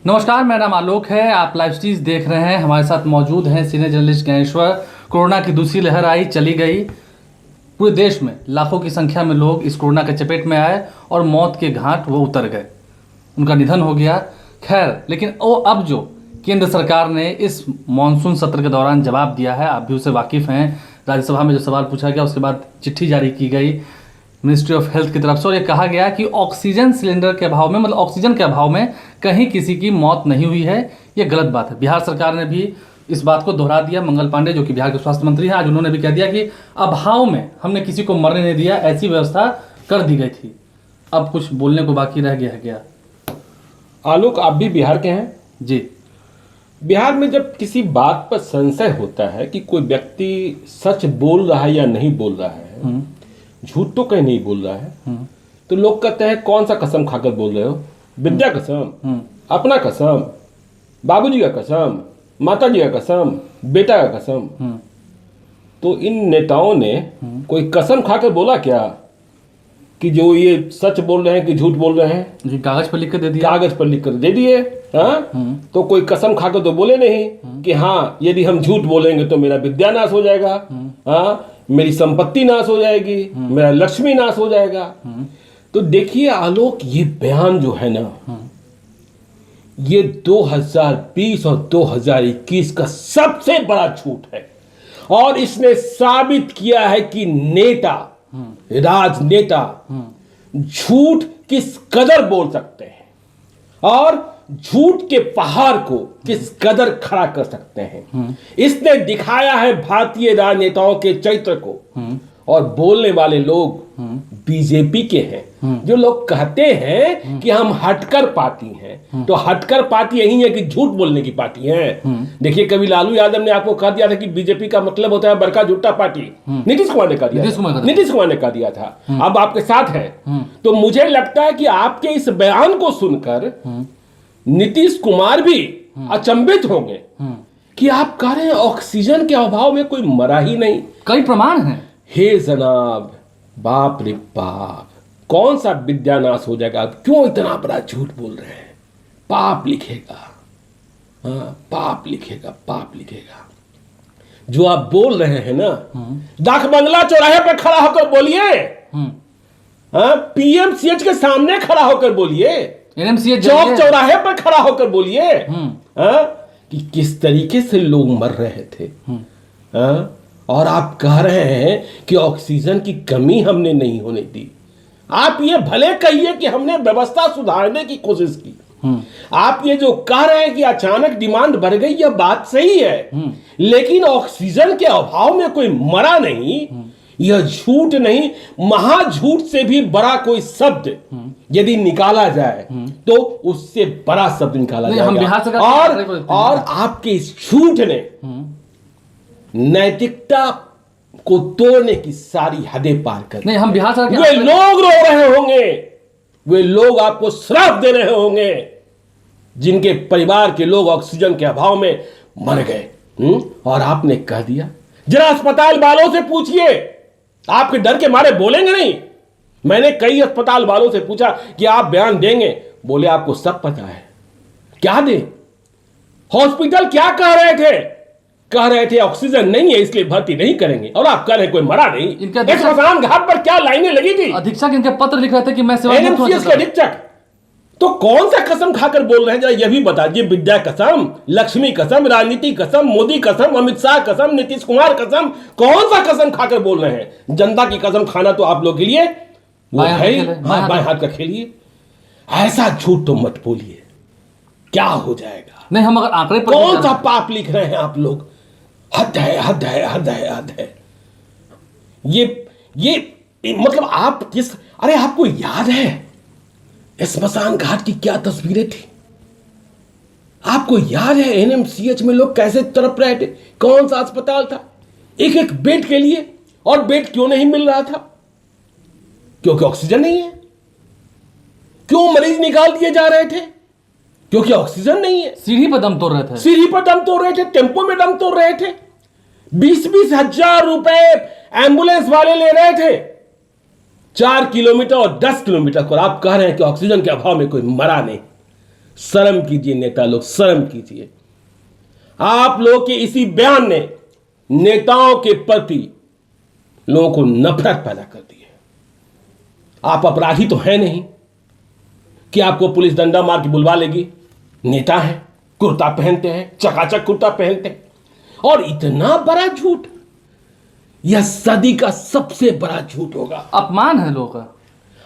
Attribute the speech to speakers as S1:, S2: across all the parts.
S1: नमस्कार, मेरा नाम आलोक है। आप लाइव स्ट्रीज देख रहे हैं। हमारे साथ मौजूद हैं सीनियर जर्नलिस्ट ज्ञानेश्वर। कोरोना की दूसरी लहर आई, चली गई। पूरे देश में लाखों की संख्या में लोग इस कोरोना के चपेट में आए और मौत के घाट वो उतर गए, उनका निधन हो गया। खैर, लेकिन वो अब जो केंद्र सरकार ने इस मानसून सत्र के दौरान जवाब दिया है, आप भी उससे वाकिफ़ हैं। राज्यसभा में जो सवाल पूछा गया, उसके बाद चिट्ठी जारी की गई मिनिस्ट्री ऑफ हेल्थ की तरफ से, और ये कहा गया कि ऑक्सीजन सिलेंडर के अभाव में, मतलब ऑक्सीजन के अभाव में कहीं किसी की मौत नहीं हुई है। ये गलत बात है। बिहार सरकार ने भी इस बात को दोहरा दिया। मंगल पांडे, जो कि बिहार के स्वास्थ्य मंत्री हैं, आज उन्होंने भी कह दिया कि अभाव में हमने किसी को मरने नहीं दिया, ऐसी व्यवस्था कर दी गई थी। अब कुछ बोलने को बाकी रह गया है क्या?
S2: आलोक, आप भी बिहार के हैं
S1: जी।
S2: बिहार में जब किसी बात पर संशय होता है कि कोई व्यक्ति सच बोल रहा है या नहीं बोल रहा है, झूठ तो कहीं नहीं बोल रहा है, तो लोग कहते हैं कौन सा कसम खाकर बोल रहे हो? विद्या कसम, अपना कसम, बाबूजी का कसम, माताजी का कसम, बेटा का कसम। तो इन नेताओं ने कोई कसम खाकर बोला क्या कि जो ये सच बोल रहे हैं कि झूठ बोल रहे हैं?
S1: जी, कागज पर लिख कर दे दिया।
S2: कागज पर लिख कर दे दिए। हाँ, तो कोई कसम खाकर तो बोले नहीं कि हाँ, यदि हम झूठ बोलेंगे तो मेरा विद्या नाश हो जाएगा, हाँ, मेरी संपत्ति नाश हो जाएगी, मेरा लक्ष्मी नाश हो जाएगा। तो देखिए आलोक, ये बयान जो है ना, ये 2020 और 2021 का सबसे बड़ा झूठ है। और इसने साबित किया है कि नेता, राजनेता झूठ किस कदर बोल सकते हैं और झूठ के पहाड़ को किस कदर खड़ा कर सकते हैं। इसने दिखाया है भारतीय राजनेताओं के चरित्र को। और बोलने वाले लोग बीजेपी के हैं। जो लोग कहते हैं कि हम हटकर पार्टी हैं, तो हटकर पार्टी यही है कि झूठ बोलने की पार्टी है। देखिए, कभी लालू यादव ने आपको कह दिया था कि बीजेपी का मतलब होता है बड़का झूठा पार्टी। नीतीश कुमार ने कह दिया, नीतीश कुमार ने कह दिया था। अब आपके साथ है। तो मुझे लगता है कि आपके इस बयान को सुनकर नीतीश कुमार भी अचंभित होंगे कि आप कह रहे हैं ऑक्सीजन के अभाव में कोई मरा ही नहीं।
S1: कई प्रमाण हैं।
S2: हे जनाब, बाप रे बाप, कौन सा विद्यानाश हो जाएगा? आप क्यों इतना बड़ा झूठ बोल रहे हैं? पाप लिखेगा, हाँ, पाप लिखेगा, पाप लिखेगा। जो आप बोल रहे हैं ना, डाक बंगला चौराहे पर खड़ा होकर बोलिए, हाँ, पीएमसीएच के सामने खड़ा होकर बोलिए,
S1: एनएमसीएच
S2: चौक चौराहे पर खड़ा होकर बोलिए, हाँ, कि किस तरीके से लोग मर रहे थे। हाँ, और आप कह रहे हैं कि ऑक्सीजन की कमी हमने नहीं होने दी। आप ये भले कहिए कि हमने व्यवस्था सुधारने की कोशिश की। आप ये जो कह रहे हैं कि अचानक डिमांड बढ़ गई, यह बात सही है, लेकिन ऑक्सीजन के अभाव में कोई मरा नहीं, यह झूठ नहीं, महाझूठ से भी बड़ा कोई शब्द यदि निकाला जाए तो उससे बड़ा शब्द निकाला जाएगा। और आपके इस झूठ ने नैतिकता को तोड़ने की सारी हदें पार कर
S1: नहीं। हम बिहार सरकार,
S2: वे लोग रो रहे होंगे, वे लोग आपको श्राप दे रहे होंगे जिनके परिवार के लोग ऑक्सीजन के अभाव में मर गए। और आपने कह दिया। जरा अस्पताल वालों से पूछिए, आपके डर के मारे बोलेंगे नहीं। मैंने कई अस्पताल वालों से पूछा कि आप बयान देंगे, बोले आपको सब पता है। क्या दें? हॉस्पिटल क्या कह रहे थे ऑक्सीजन नहीं है इसलिए भर्ती नहीं करेंगे, और आप कह रहे कोई मरा नहीं। इनके श्मशान घाट पर क्या लाइनें लगी थी?
S1: अधीक्षक इनके पत्र लिख रहे थे कि मैं
S2: एनएमसीएच के अधीक्षक। तो कौन सा कसम खाकर बोल रहे हैं? जरा यह भी बता दीजिए। विद्या कसम, लक्ष्मी कसम, राजनीति कसम, मोदी कसम, अमित शाह कसम, नीतीश कुमार कसम, कौन सा कसम खाकर बोल रहे हैं? जनता की कसम खाना तो आप लोग के लिए वो है, बाएं हाथ का खेलिए। ऐसा झूठ तो मत बोलिए, क्या हो जाएगा?
S1: नहीं, हम अगर आंकड़े पर
S2: कौन सा पाप लिख रहे हैं आप लोग? हद है, हद है, हद है, हद है। ये मतलब आप किस, अरे आपको याद है स्मशान घाट की क्या तस्वीरें थी? आपको याद है एनएमसीएच में लोग कैसे तड़प रहे थे? कौन सा अस्पताल था एक एक बेड के लिए? और बेड क्यों नहीं मिल रहा था? क्योंकि ऑक्सीजन नहीं है। क्यों मरीज निकाल दिए जा रहे थे? क्योंकि ऑक्सीजन नहीं है।
S1: सीढ़ी पर दम तोड़ रहे थे,
S2: सीढ़ी पर दम तोड़ रहे थे, टेंपो में दम तोड़ रहे थे। 20-20 हजार रुपए एम्बुलेंस वाले ले रहे थे। 4 किलोमीटर और 10 किलोमीटर पर आप कह रहे हैं कि ऑक्सीजन के अभाव में कोई मरा नहीं। शर्म कीजिए नेता लोग, शर्म कीजिए। आप लोग के इसी बयान ने नेताओं के प्रति लोगों को नफरत पैदा कर दी है। आप अपराधी तो है नहीं कि आपको पुलिस डंडा मार के बुलवा लेगी। नेता है, कुर्ता पहनते हैं, चकाचक कुर्ता पहनते हैं, और इतना बड़ा झूठ, यह सदी का सबसे बड़ा झूठ होगा।
S1: अपमान है लोगों का।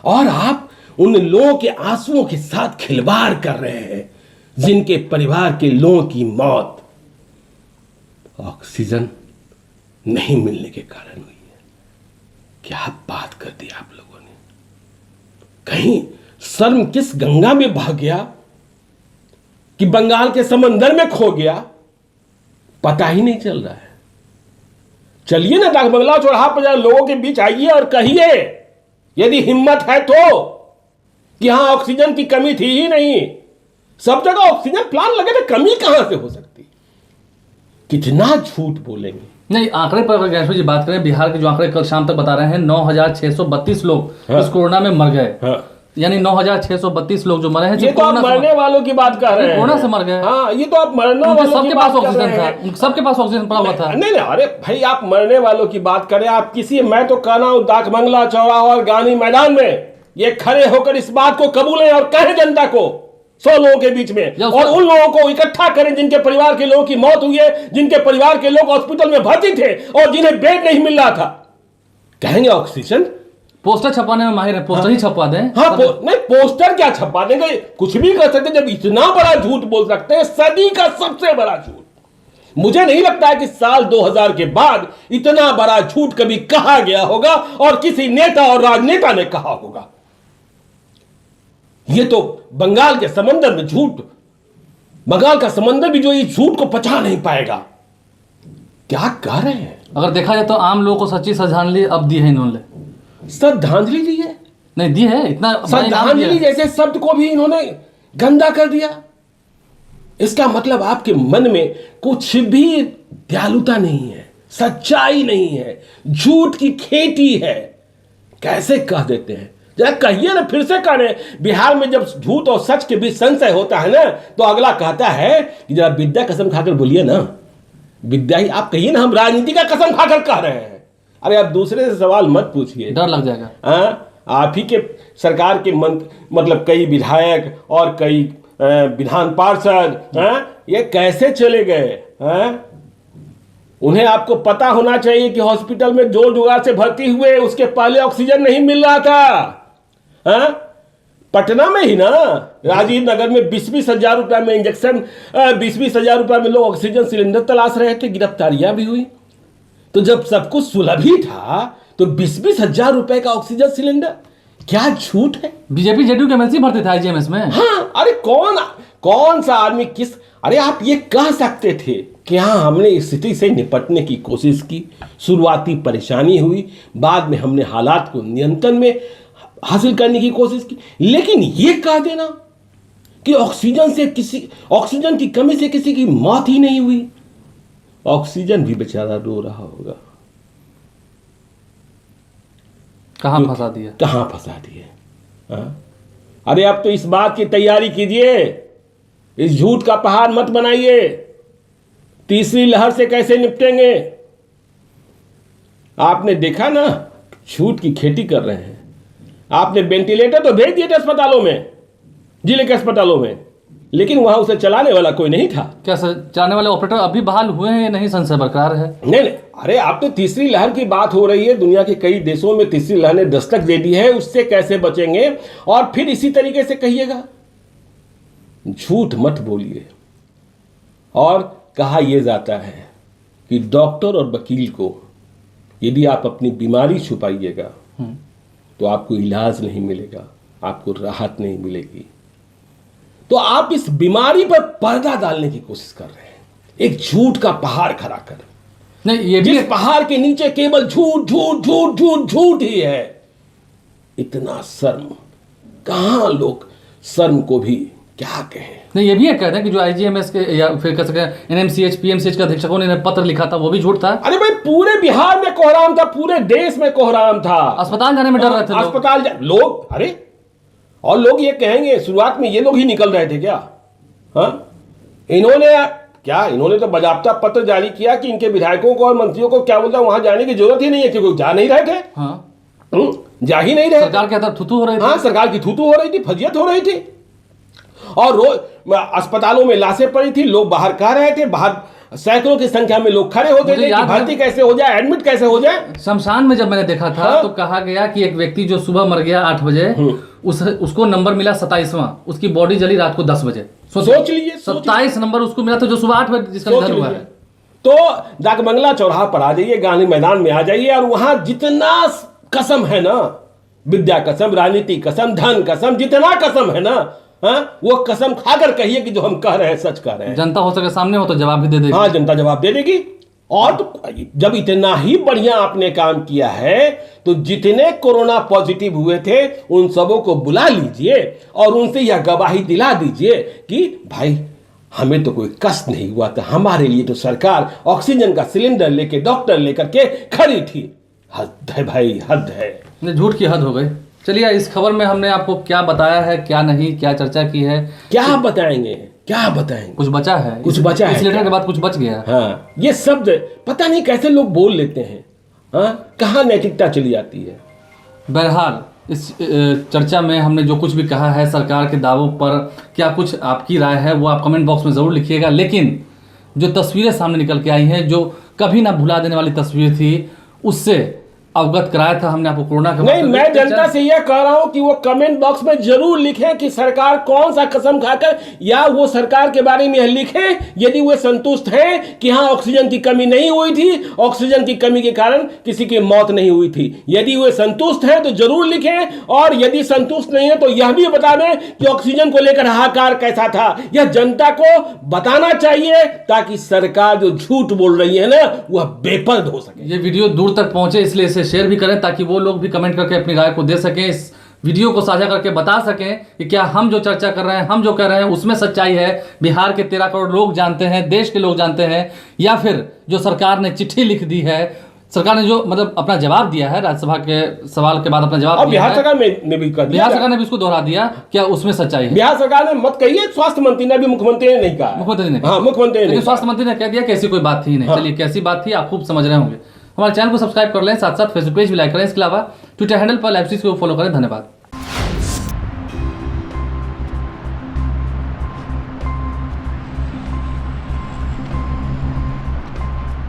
S2: और आप उन लोगों के आंसुओं के साथ खिलवाड़ कर रहे हैं जिनके परिवार के लोगों की मौत ऑक्सीजन नहीं मिलने के कारण हुई है। क्या बात कर दी आप लोगों ने। कहीं शर्म किस गंगा में बह गया कि बंगाल के समंदर में खो गया, पता ही नहीं चल रहा है। चलिए ना, डाकबंगला चौराहा पर लोगों के बीच आइए और कहिए, यदि हिम्मत है तो, कि हां ऑक्सीजन की कमी थी ही नहीं, सब जगह ऑक्सीजन प्लांट लगे थे, कमी कहां से हो सकती। कितना झूठ बोलेंगे।
S1: नहीं, आंकड़े पर गणेश जी बात करें, बिहार के जो आंकड़े कल शाम तक बता रहे हैं 9,632 लोग इस कोरोना में मर गए। यानी 9,632 लोग जो मरे हैं,
S2: ये तो आप मरने वालों की बात कर रहे हैं।
S1: कोरोना से मर गए।
S2: हाँ, ये तो आप मरने वालों
S1: सबके
S2: की
S1: पास
S2: बात कर
S1: ऑक्सीजन
S2: रहे
S1: था,
S2: हैं।
S1: सबके पास ऑक्सीजन पड़ा हुआ था।
S2: नहीं, अरे भाई, आप मरने वालों की बात करें, आप किसी, मैं तो कह रहा हूं डाकबंगला चौराहा और गांधी मैदान में ये खड़े होकर इस बात को कबूलें और कहें जनता को, 100 लोगों के बीच में, और उन लोगों को इकट्ठा करें जिनके परिवार के लोगों की मौत हुई है, जिनके परिवार के लोग हॉस्पिटल में भर्ती थे और जिन्हें बेड नहीं मिल रहा था। कहेंगे ऑक्सीजन,
S1: पोस्टर छपवाने में माहिर है, पोस्टर ही छपवा दें।
S2: हाँ, नहीं, पोस्टर क्या छपवा देंगे, कुछ भी कर सकते। जब इतना बड़ा झूठ बोल सकते हैं, सदी का सबसे बड़ा झूठ। मुझे नहीं लगता है कि साल 2000 के बाद इतना बड़ा झूठ कभी कहा गया होगा और किसी नेता और राजनेता ने कहा होगा। ये तो बंगाल के समंदर में झूठ, बंगाल का समंदर भी जो इस झूठ को पचा नहीं पाएगा। क्या कह रहे हैं।
S1: अगर देखा जाए तो आम लोगों को सच्ची श्रद्धांजलि अब दी है इन्होंने।
S2: श्रद्धांजलि दी है?
S1: नहीं दी है, इतना
S2: श्रद्धांजलि जैसे शब्द को भी इन्होंने गंदा कर दिया। इसका मतलब आपके मन में कुछ भी दयालुता नहीं है, सच्चाई नहीं है, झूठ की खेती है। कैसे कह देते हैं, जरा कहिए ना, फिर से करें। बिहार में जब झूठ और सच के बीच संशय होता है ना, तो अगला कहता है कि जरा विद्या कसम खाकर बोलिए ना, विद्या ही आप कहिए ना, हम राजनीति का कसम खाकर कह रहे हैं। अरे आप दूसरे से सवाल मत पूछिए,
S1: डर लग जाएगा।
S2: आप ही के सरकार के मतलब कई विधायक और कई विधान पार्षद ये कैसे चले गए। उन्हें आपको पता होना चाहिए कि हॉस्पिटल में जोर जुगाड़ से भर्ती हुए, उसके पहले ऑक्सीजन नहीं मिल रहा था। पटना में ही ना, राजीव नगर में 20-20 हजार रुपया में इंजेक्शन, 20-20 हजार रुपया में लोग ऑक्सीजन सिलेंडर तलाश रहे थे, गिरफ्तारियां भी हुई। तो जब सब कुछ सुलभ ही था तो 20-20 हजार रुपए का ऑक्सीजन सिलेंडर, क्या झूठ है।
S1: बीजेपी जेडीयू के एमएलसी भरते थे आईजीएमएस में।
S2: हाँ, अरे कौन सा आदमी किस, अरे आप ये कह सकते थे कि हाँ, हमने इस स्थिति से निपटने की कोशिश की, शुरुआती परेशानी हुई, बाद में हमने हालात को नियंत्रण में हासिल करने की कोशिश की। लेकिन ये कह देना कि ऑक्सीजन की कमी से किसी की मौत ही नहीं हुई, ऑक्सीजन भी बेचारा रो रहा होगा।
S1: कहां फंसा दिया,
S2: कहां फंसा दिए। अरे अब तो इस बात की तैयारी कीजिए, इस झूठ का पहाड़ मत बनाइए। तीसरी लहर से कैसे निपटेंगे। आपने देखा ना, झूठ की खेती कर रहे हैं। आपने वेंटिलेटर तो भेज दिए थे अस्पतालों में, जिले के अस्पतालों में, लेकिन वहां उसे चलाने वाला कोई नहीं था।
S1: क्या चलाने वाले ऑपरेटर अभी बहाल हुए हैं या नहीं, संशय बरकरार है।
S2: नहीं, अरे आप तो तीसरी लहर की बात हो रही है। दुनिया के कई देशों में तीसरी लहर ने दस्तक दे दी है, उससे कैसे बचेंगे। और फिर इसी तरीके से कहिएगा, झूठ मत बोलिए। और कहा यह जाता है कि डॉक्टर और वकील को यदि आप अपनी बीमारी छुपाइएगा तो आपको इलाज नहीं मिलेगा, आपको राहत नहीं मिलेगी। तो आप इस बीमारी पर पर्दा डालने की कोशिश कर रहे हैं, एक झूठ का पहाड़ खड़ा कर।
S1: नहीं, ये भी
S2: जिस पहाड़ के नीचे केवल झूठ झूठ झूठ झूठ झूठ ही है। इतना शर्म, कहां लोग शर्म को भी क्या कहें।
S1: नहीं, ये भी है कहते हैं कि जो आईजीएमएस के या फिर कह सकते हैं एनएमसीएच पीएमसीएच के अधीक्षकों ने पत्र लिखा था, वो भी झूठ था।
S2: अरे भाई, पूरे बिहार में कोहराम था, पूरे देश में कोहराम था।
S1: अस्पताल जाने में डर रहे थे
S2: अस्पताल लोग। अरे और लोग ये कहेंगे, शुरुआत में ये लोग ही निकल रहे थे क्या, हाँ, इन्होंने तो बाजाबता पत्र जारी किया कि इनके विधायकों को और मंत्रियों को क्या बोलता है वहां जाने की जरूरत ही नहीं है, क्योंकि जा नहीं रहे थे।
S1: हाँ,
S2: जा ही नहीं रहे।
S1: सरकार के अंदर थुथु हो रही थी।
S2: हाँ, सरकार की थूथू हो रही थी, फजियत हो रही थी, और रोज अस्पतालों में लाशें पड़ी थी, लोग बाहर कह रहे थे, बाहर सैकड़ों की संख्या में लोग खड़े होते थे कि भर्ती कैसे हो जाए, एडमिट कैसे हो जाए।
S1: शमशान में जब मैंने देखा था
S2: हाँ?
S1: तो कहा गया कि एक व्यक्ति जो सुबह मर गया 8 बजे, उसको नंबर मिला 27वां, उसकी बॉडी जली रात को 10 बजे।
S2: सोच लीजिए,
S1: 27 नंबर उसको मिला था जो सुबह 8 बजे जिसका निधन हुआ है।
S2: तो डाकबंगला चौराहा पर आ जाइए, गांधी मैदान में आ जाइए, और वहां जितना कसम है ना, विद्या कसम, राजनीति कसम, धन कसम, जितना कसम है ना, हाँ, वो कसम खाकर कहिए कि जो हम कह रहे हैं सच कह रहे हैं।
S1: जनता हो सके सामने हो तो जवाब भी दे देगी।
S2: हाँ, जनता जवाब दे देगी। और तो जब इतना ही बढ़िया आपने काम किया है तो जितने कोरोना पॉजिटिव हुए थे उन सबों को बुला लीजिए और उनसे यह गवाही दिला दीजिए कि भाई हमें तो कोई कष्ट नहीं हुआ था, हमारे लिए तो सरकार ऑक्सीजन का सिलेंडर लेके, डॉक्टर लेकर के खड़ी थी। हद है भाई, हद है।
S1: झूठ की हद हो गई। चलिए, इस खबर में हमने आपको क्या बताया है, क्या नहीं, क्या चर्चा की है,
S2: क्या बताएंगे, क्या बताएंगे?
S1: कुछ बचा है,
S2: कुछ बचा है,
S1: इस लेटर के बाद कुछ बच गया।
S2: हाँ, ये शब्द पता नहीं कैसे लोग बोल लेते हैं। हाँ, कहाँ नैतिकता चली जाती है।
S1: बहरहाल, इस चर्चा में हमने जो कुछ भी कहा है सरकार के दावों पर, क्या कुछ आपकी राय है वो आप कमेंट बॉक्स में ज़रूर लिखिएगा। लेकिन जो तस्वीरें सामने निकल के आई हैं, जो कभी ना भुला देने वाली तस्वीर थी, उससे अवगत कराया था हमने आपको कोरोना के।
S2: नहीं, मैं जनता से यह कह रहा हूं कि वो कमेंट बॉक्स में जरूर लिखें कि सरकार कौन सा कसम खाकर, या वो सरकार के बारे में लिखें यदि वे संतुष्ट हैं कि हाँ ऑक्सीजन की कमी नहीं हुई थी, ऑक्सीजन की कमी के कारण किसी की मौत नहीं हुई थी। यदि वे संतुष्ट हैं तो जरूर लिखें, और यदि संतुष्ट नहीं है तो यह भी बता दें कि ऑक्सीजन को लेकर हाहाकार कैसा था। यह जनता को बताना चाहिए ताकि सरकार जो झूठ बोल रही है ना वह बेपर्द हो सके।
S1: ये वीडियो दूर तक पहुंचे इसलिए इसे शेयर भी करें ताकि वो लोग भी कमेंट करके अपनी राय को दे सकें, इस वीडियो को साझा करके बता सकें कि क्या हम जो चर्चा कर रहे हैं, हम जो कह रहे हैं उसमें सच्चाई है, बिहार के 13 करोड़ लोग जानते हैं, देश के लोग जानते हैं, या फिर जो सरकार ने चिट्ठी लिख दी है, सरकार ने जो मतलब अपना जवाब दिया है राज्यसभा के सवाल के बाद अपना जवाब दिया
S2: बिहार
S1: है,
S2: सरकार ने भी कर दिया,
S1: बिहार सरकार ने भी उसको दोहरा दिया, क्या उसमें सच्चाई है?
S2: बिहार सरकार ने मत कहिए, स्वास्थ्य मंत्री ने भी, मुख्यमंत्री ने नहीं कहा।
S1: मुख्यमंत्री ने,
S2: हाँ, मुख्यमंत्री ने,
S1: स्वास्थ्य मंत्री ने कह दिया कि ऐसी कोई बात थी ही नहीं। चलिए, कैसी बात थी आप खूब समझ रहे होंगे। हमारे चैनल को सब्सक्राइब कर लें, साथ साथ फेसबुक पेज भी लाइक करें। इसके अलावा ट्विटर हैंडल पर लाइव स्ट्रीम को फॉलो करें। धन्यवाद।